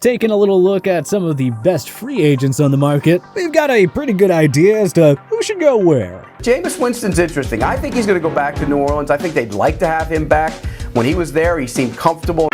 Taking a little look at some of the best free agents on the market, we've got a pretty good idea as to who should go where. Jameis Winston's interesting. I think he's going to go back to New Orleans. I think they'd like to have him back. When he was there, he seemed comfortable.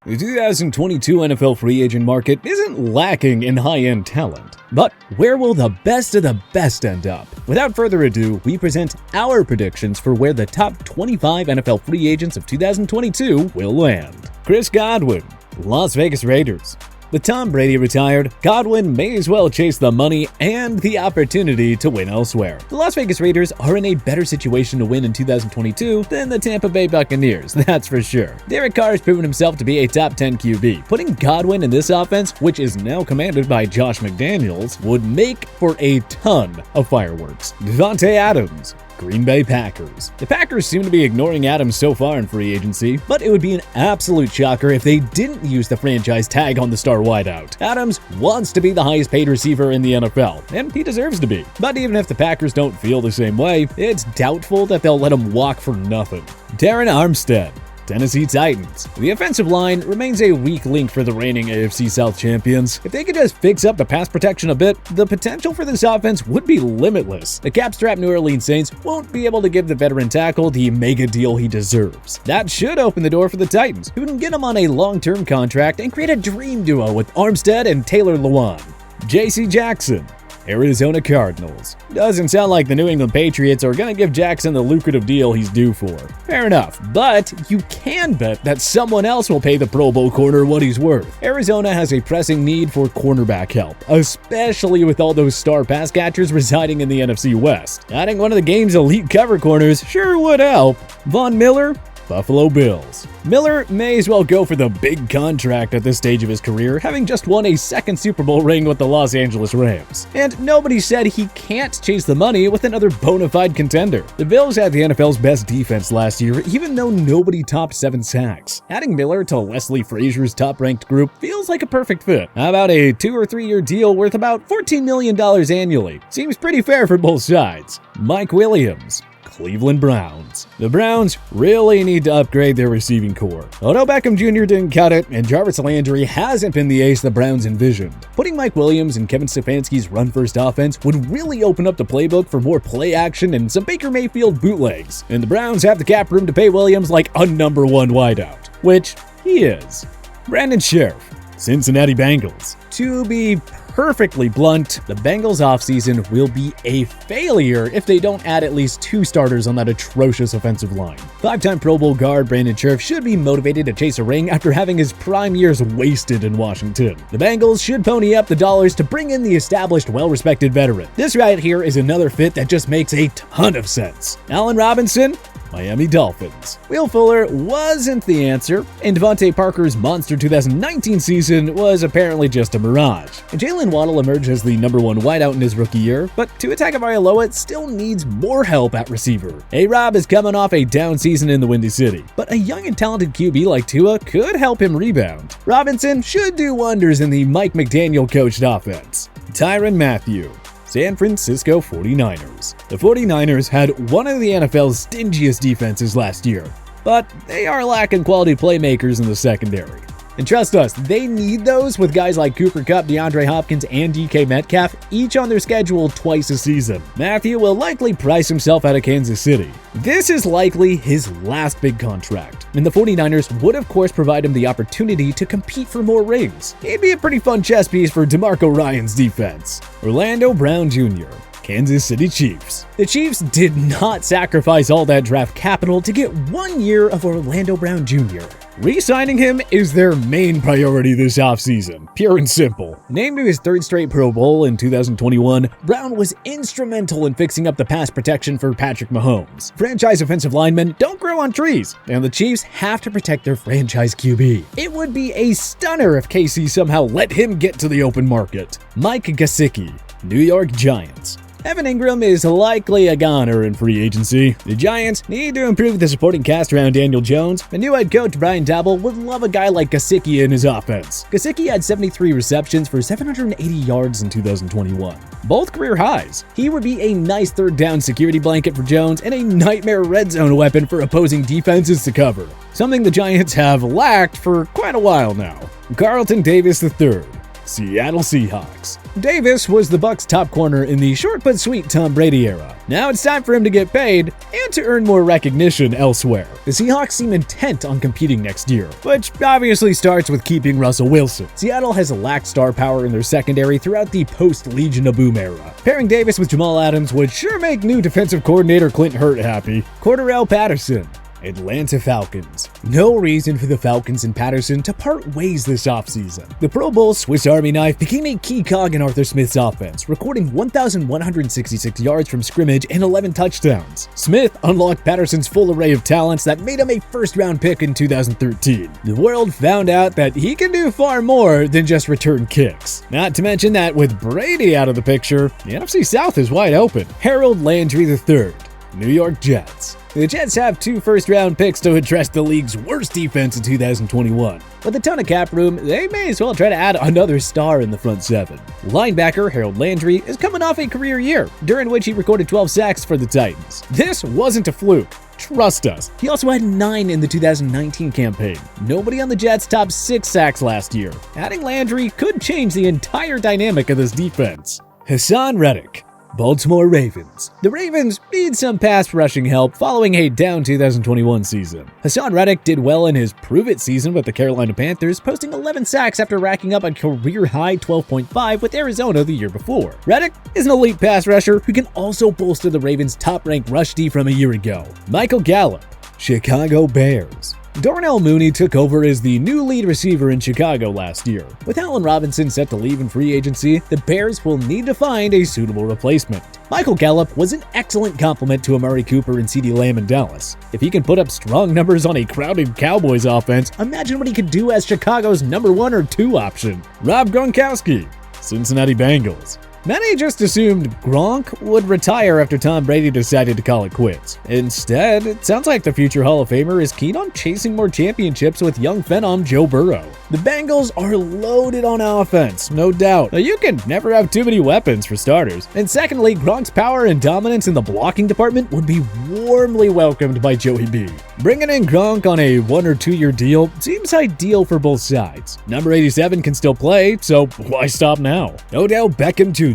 The 2022 NFL free agent market isn't lacking in high-end talent, but where will the best of the best end up? Without further ado, we present our predictions for where the top 25 NFL free agents of 2022 will land. Chris Godwin, Las Vegas Raiders. With Tom Brady retired, Godwin may as well chase the money and the opportunity to win elsewhere. The Las Vegas Raiders are in a better situation to win in 2022 than the Tampa Bay Buccaneers, that's for sure. Derek Carr has proven himself to be a top 10 QB. Putting Godwin in this offense, which is now commanded by Josh McDaniels, would make for a ton of fireworks. Davante Adams, Green Bay Packers. The Packers seem to be ignoring Adams so far in free agency, but it would be an absolute shocker if they didn't use the franchise tag on the star wideout. Adams wants to be the highest paid receiver in the NFL, and he deserves to be. But even if the Packers don't feel the same way, it's doubtful that they'll let him walk for nothing. Darren Armstead, Tennessee Titans. The offensive line remains a weak link for the reigning AFC South champions. If they could just fix up the pass protection a bit, the potential for this offense would be limitless. The cap-strapped New Orleans Saints won't be able to give the veteran tackle the mega deal he deserves. That should open the door for the Titans, who can get him on a long-term contract and create a dream duo with Armstead and Taylor Lewan. J.C. Jackson, Arizona Cardinals. Doesn't sound like the New England Patriots are going to give Jackson the lucrative deal he's due for. Fair enough, but you can bet that someone else will pay the Pro Bowl corner what he's worth. Arizona has a pressing need for cornerback help, especially with all those star pass catchers residing in the NFC West. Adding one of the game's elite cover corners sure would help. Von Miller, Buffalo Bills. Miller may as well go for the big contract at this stage of his career, having just won a second Super Bowl ring with the Los Angeles Rams. And nobody said he can't chase the money with another bona fide contender. The Bills had the NFL's best defense last year, even though nobody topped 7 sacks. Adding Miller to Leslie Frazier's top-ranked group feels like a perfect fit. How about a 2 or 3 year deal worth about $14 million annually? Seems pretty fair for both sides. Mike Williams, Cleveland Browns. The Browns really need to upgrade their receiving core. Odell Beckham Jr. didn't cut it, and Jarvis Landry hasn't been the ace the Browns envisioned. Putting Mike Williams and Kevin Stefanski's run-first offense would really open up the playbook for more play action and some Baker Mayfield bootlegs. And the Browns have the cap room to pay Williams like a number 1 wideout, which he is. Brandon Sheriff, Cincinnati Bengals. To be perfectly blunt, the Bengals offseason will be a failure if they don't add at least 2 starters on that atrocious offensive line. 5-time Pro Bowl guard Brandon Sheriff should be motivated to chase a ring after having his prime years wasted in Washington. The Bengals should pony up the dollars to bring in the established, well-respected veteran. This right here is another fit that just makes a ton of sense. Allen Robinson, Miami Dolphins. Will Fuller wasn't the answer, and Davante Parker's monster 2019 season was apparently just a mirage. And Jalen Waddle emerged as the number 1 wideout in his rookie year, but Tua Tagovailoa still needs more help at receiver. A-Rob is coming off a down season in the Windy City, but a young and talented QB like Tua could help him rebound. Robinson should do wonders in the Mike McDaniel coached offense. Tyrann Mathieu, San Francisco 49ers. The 49ers had one of the NFL's stingiest defenses last year, but they are lacking quality playmakers in the secondary. And trust us, they need those with guys like Cooper Kupp, DeAndre Hopkins, and DK Metcalf, each on their schedule twice a season. Mathieu will likely price himself out of Kansas City. This is likely his last big contract, and the 49ers would of course provide him the opportunity to compete for more rings. He'd be a pretty fun chess piece for DeMarco Ryans' defense. Orlando Brown Jr., Kansas City Chiefs. The Chiefs did not sacrifice all that draft capital to get 1 year of Orlando Brown Jr. Re-signing him is their main priority this offseason, pure and simple. Named to his 3rd straight Pro Bowl in 2021, Brown was instrumental in fixing up the pass protection for Patrick Mahomes. Franchise offensive linemen don't grow on trees, and the Chiefs have to protect their franchise QB. It would be a stunner if KC somehow let him get to the open market. Mike Gesicki, New York Giants. Evan Ingram is likely a goner in free agency. The Giants need to improve the supporting cast around Daniel Jones, and new head coach Brian Daboll would love a guy like Gesicki in his offense. Gesicki had 73 receptions for 780 yards in 2021. Both career highs. He would be a nice third down security blanket for Jones and a nightmare red zone weapon for opposing defenses to cover. Something the Giants have lacked for quite a while now. Carlton Davis III, Seattle Seahawks. Davis was the Bucs' top corner in the short but sweet Tom Brady era. Now it's time for him to get paid and to earn more recognition elsewhere. The Seahawks seem intent on competing next year, which obviously starts with keeping Russell Wilson. Seattle has lacked star power in their secondary throughout the post-Legion of Boom era. Pairing Davis with Jamal Adams would sure make new defensive coordinator Clint Hurt happy. Cordarrelle Patterson, Atlanta Falcons. No reason for the Falcons and Patterson to part ways this offseason. The Pro Bowl Swiss Army knife became a key cog in Arthur Smith's offense, recording 1,166 yards from scrimmage and 11 touchdowns. Smith unlocked Patterson's full array of talents that made him a first-round pick in 2013. The world found out that he can do far more than just return kicks. Not to mention that with Brady out of the picture, the NFC South is wide open. Harold Landry III, New York Jets. The Jets have 2 first-round picks to address the league's worst defense in 2021. With a ton of cap room, they may as well try to add another star in the front 7. Linebacker Harold Landry is coming off a career year, during which he recorded 12 sacks for the Titans. This wasn't a fluke. Trust us. He also had 9 in the 2019 campaign. Nobody on the Jets topped 6 sacks last year. Adding Landry could change the entire dynamic of this defense. Hassan Reddick, Baltimore Ravens. The Ravens need some pass rushing help following a down 2021 season. Hassan Reddick did well in his prove-it season with the Carolina Panthers, posting 11 sacks after racking up a career-high 12.5 with Arizona the year before. Reddick is an elite pass rusher who can also bolster the Ravens' top-ranked rush D from a year ago. Michael Gallup, Chicago Bears. Darnell Mooney took over as the new lead receiver in Chicago last year. With Allen Robinson set to leave in free agency, the Bears will need to find a suitable replacement. Michael Gallup was an excellent complement to Amari Cooper and CeeDee Lamb in Dallas. If he can put up strong numbers on a crowded Cowboys offense, imagine what he could do as Chicago's number 1 or 2 option. Rob Gronkowski, Cincinnati Bengals. Many just assumed Gronk would retire after Tom Brady decided to call it quits. Instead, it sounds like the future Hall of Famer is keen on chasing more championships with young phenom Joe Burrow. The Bengals are loaded on offense, no doubt. Now, you can never have too many weapons for starters. And secondly, Gronk's power and dominance in the blocking department would be warmly welcomed by Joey B. Bringing in Gronk on a 1 or 2 year deal seems ideal for both sides. Number 87 can still play, so why stop now? Odell Beckham Jr.,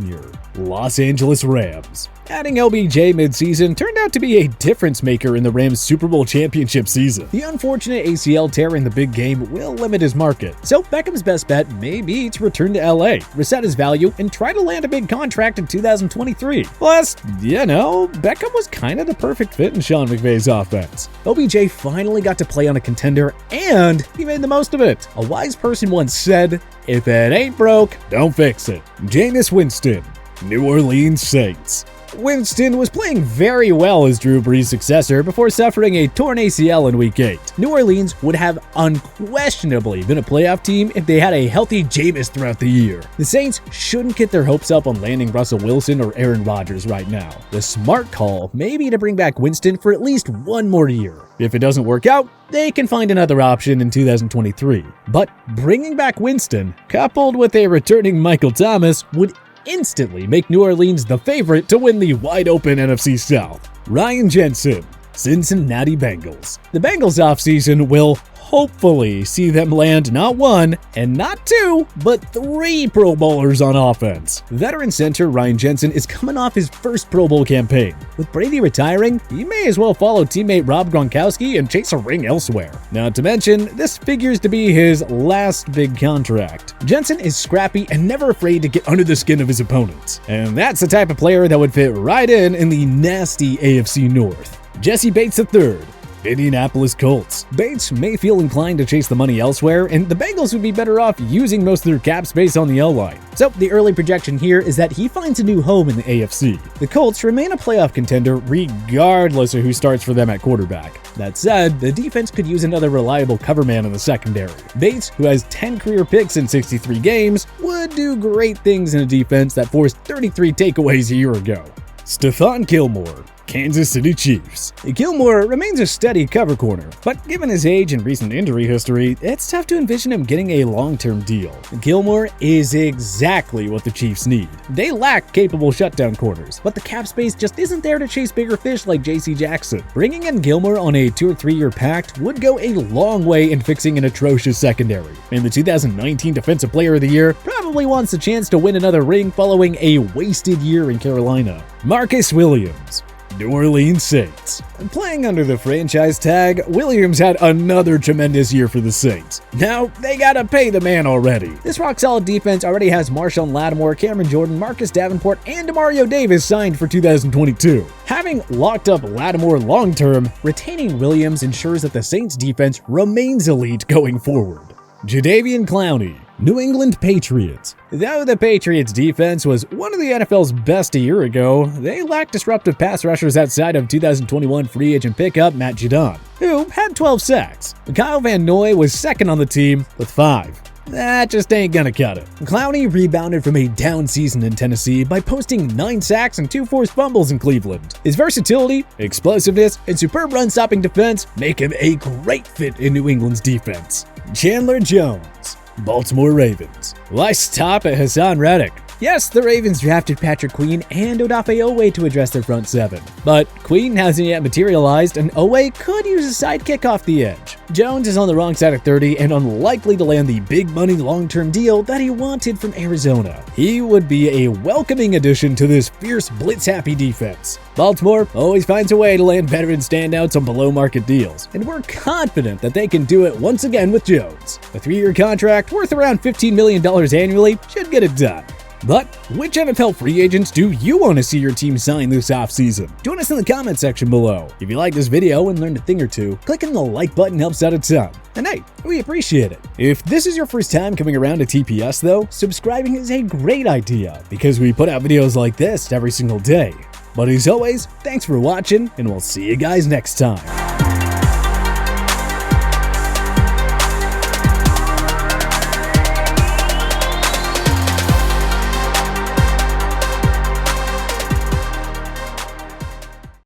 Los Angeles Rams. Adding LBJ midseason turned out to be a difference maker in the Rams' Super Bowl championship season. The unfortunate ACL tear in the big game will limit his market, so Beckham's best bet may be to return to LA, reset his value, and try to land a big contract in 2023. Plus, Beckham was kind of the perfect fit in Sean McVay's offense. OBJ finally got to play on a contender, and he made the most of it. A wise person once said, "If it ain't broke, don't fix it." Jameis Winston, New Orleans Saints. Winston was playing very well as Drew Brees' successor before suffering a torn ACL in Week 8. New Orleans would have unquestionably been a playoff team if they had a healthy Jameis throughout the year. The Saints shouldn't get their hopes up on landing Russell Wilson or Aaron Rodgers right now. The smart call may be to bring back Winston for at least 1 more year. If it doesn't work out, they can find another option in 2023. But bringing back Winston, coupled with a returning Michael Thomas, would instantly make New Orleans the favorite to win the wide-open NFC South. Ryan Jensen, Cincinnati Bengals. The Bengals offseason will hopefully see them land not 1 and not 2, but 3 Pro Bowlers on offense. Veteran center Ryan Jensen is coming off his first Pro Bowl campaign. With Brady retiring, he may as well follow teammate Rob Gronkowski and chase a ring elsewhere. Not to mention, this figures to be his last big contract. Jensen is scrappy and never afraid to get under the skin of his opponents. And that's the type of player that would fit right in the nasty AFC North. Jesse Bates III, Indianapolis Colts. Bates may feel inclined to chase the money elsewhere, and the Bengals would be better off using most of their cap space on the O-line. So the early projection here is that he finds a new home in the AFC. The Colts remain a playoff contender regardless of who starts for them at quarterback. That said, the defense could use another reliable cover man in the secondary. Bates, who has 10 career picks in 63 games, would do great things in a defense that forced 33 takeaways a year ago. Stephon Gilmore, Kansas City Chiefs. Gilmore remains a steady cover corner, but given his age and recent injury history, it's tough to envision him getting a long-term deal. Gilmore is exactly what the Chiefs need. They lack capable shutdown corners, but the cap space just isn't there to chase bigger fish like J.C. Jackson. Bringing in Gilmore on a 2 or 3 year pact would go a long way in fixing an atrocious secondary. And the 2019 Defensive Player of the Year probably wants a chance to win another ring following a wasted year in Carolina. Marcus Williams, New Orleans Saints. Playing under the franchise tag, Williams had another tremendous year for the Saints. Now, they gotta pay the man already. This rock-solid defense already has Marshawn Lattimore, Cameron Jordan, Marcus Davenport, and Demario Davis signed for 2022. Having locked up Lattimore long-term, retaining Williams ensures that the Saints defense remains elite going forward. Jadeveon Clowney, New England Patriots. Though the Patriots defense was one of the NFL's best a year ago, they lacked disruptive pass rushers outside of 2021 free agent pickup Matt Judon, who had 12 sacks. Kyle Van Noy was second on the team with 5. That just ain't gonna cut it. Clowney rebounded from a down season in Tennessee by posting 9 sacks and 2 forced fumbles in Cleveland. His versatility, explosiveness, and superb run-stopping defense make him a great fit in New England's defense. Chandler Jones, Baltimore Ravens. Why stop at Hassan Reddick? Yes, the Ravens drafted Patrick Queen and Odafe Owe to address their front 7, but Queen hasn't yet materialized and Owe could use a sidekick off the edge. Jones is on the wrong side of 30 and unlikely to land the big money long-term deal that he wanted from Arizona. He would be a welcoming addition to this fierce blitz-happy defense. Baltimore always finds a way to land veteran standouts on below-market deals, and we're confident that they can do it once again with Jones. A 3-year contract worth around $15 million annually should get it done. But which NFL free agents do you want to see your team sign this offseason? Join us in the comment section below. If you like this video and learned a thing or two, clicking the like button helps out a ton. And hey, we appreciate it. If this is your first time coming around to TPS though, subscribing is a great idea because we put out videos like this every single day. But as always, thanks for watching and we'll see you guys next time.